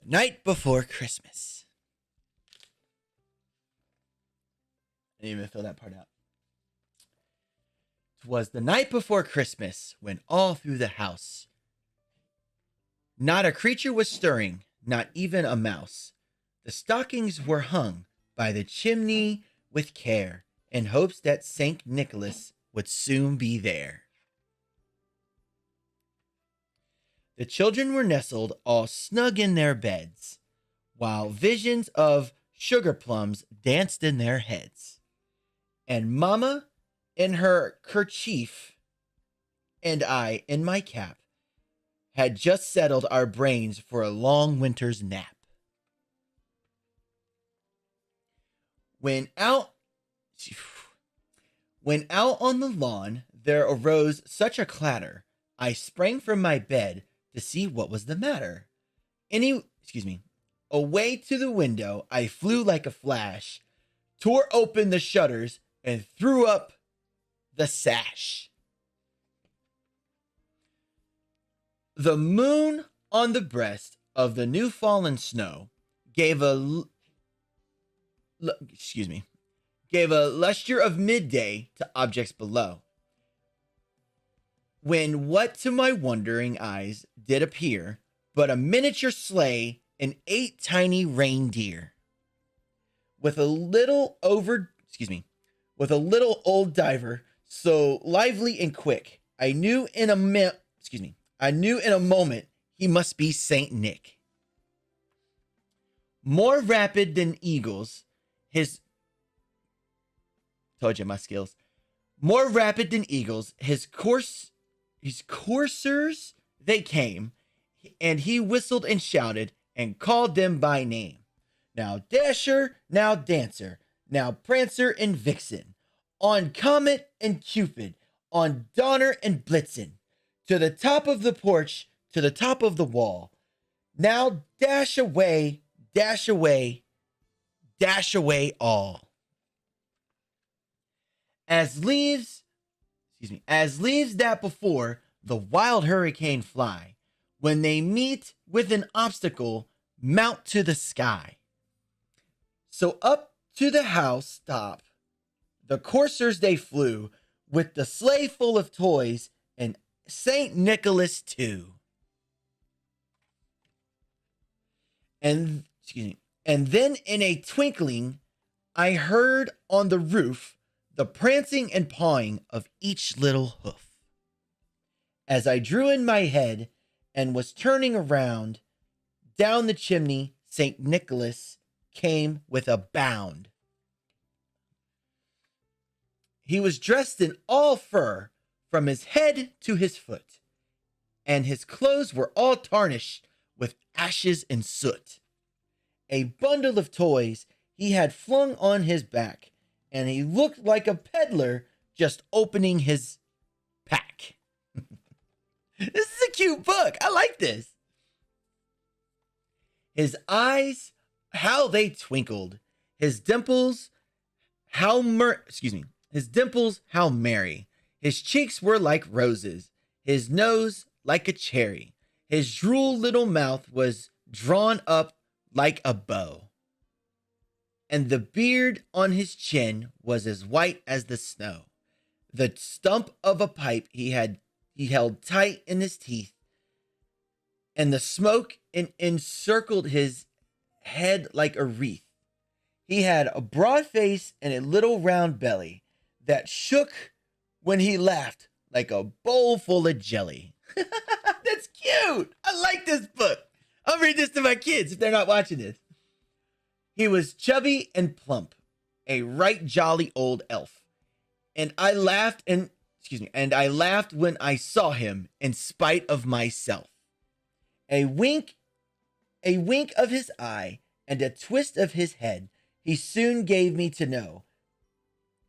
Night before Christmas. I didn't even fill that part out. 'Twas the night before Christmas when all through the house not a creature was stirring, not even a mouse. The stockings were hung by the chimney with care, in hopes that St. Nicholas would soon be there. The children were nestled all snug in their beds, while visions of sugar plums danced in their heads. And Mama in her kerchief, and I in my cap, had just settled our brains for a long winter's nap. When out on the lawn there arose such a clatter, I sprang from my bed to see what was the matter. Away to the window I flew like a flash, tore open the shutters, and threw up the sash. The moon on the breast of the new fallen snow gave a lustre of midday to objects below. When what to my wondering eyes did appear but a miniature sleigh and 8 tiny reindeer, with a little old diver so lively and quick, I knew in a moment he must be Saint Nick. More rapid than eagles, his coursers they came, and he whistled and shouted and called them by name. Now Dasher, now Dancer, now Prancer and Vixen, on Comet and Cupid, on Donner and Blitzen, to the top of the porch, to the top of the wall. Now dash away, dash away, dash away all. As leaves that before the wild hurricane fly, when they meet with an obstacle, mount to the sky. So up to the house top, the coursers they flew, with the sleigh full of toys, and St. Nicholas too. And then in a twinkling, I heard on the roof the prancing and pawing of each little hoof. As I drew in my head and was turning around, down the chimney St. Nicholas came with a bound. He was dressed in all fur from his head to his foot, and his clothes were all tarnished with ashes and soot. A bundle of toys he had flung on his back, and he looked like a peddler just opening his pack. This is a cute book. I like this. His eyes, how they twinkled. His dimples, how merry. His cheeks were like roses. His nose like a cherry. His droll little mouth was drawn up like a bow. And the beard on his chin was as white as the snow. The stump of a pipe he held tight in his teeth, and the smoke encircled his head like a wreath. He had a broad face and a little round belly that shook when he laughed like a bowl full of jelly. That's cute. I like this book. I'll read this to my kids if they're not watching this. He was chubby and plump, a right jolly old elf. And I laughed when I saw him in spite of myself. A wink of his eye and a twist of his head, he soon gave me to know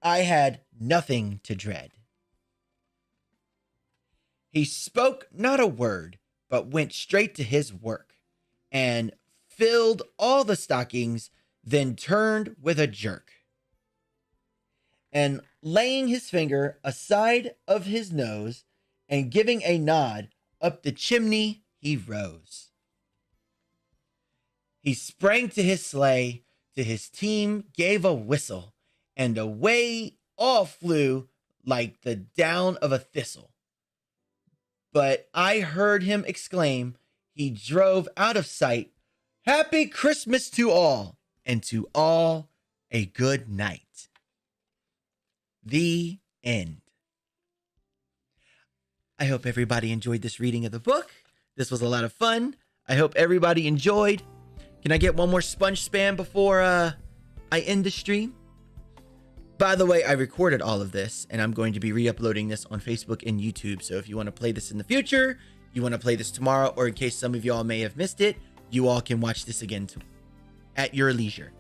I had nothing to dread. He spoke not a word, but went straight to his work, and filled all the stockings, then turned with a jerk. And laying his finger aside of his nose, and giving a nod, up the chimney he rose. He sprang to his sleigh, to his team gave a whistle, and away all flew like the down of a thistle. But I heard him exclaim, he drove out of sight, Happy Christmas to all, and to all a good night. The end. I hope everybody enjoyed this reading of the book. This was a lot of fun. I hope everybody enjoyed. Can I get one more sponge spam before I end the stream? By the way, I recorded all of this, and I'm going to be re-uploading this on Facebook and YouTube. So if you want to play this in the future, you want to play this tomorrow, or in case some of y'all may have missed it, you all can watch this again at your leisure.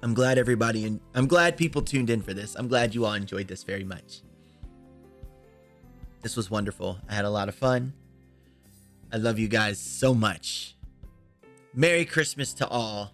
I'm glad I'm glad people tuned in for this. I'm glad you all enjoyed this very much. This was wonderful. I had a lot of fun. I love you guys so much. Merry Christmas to all.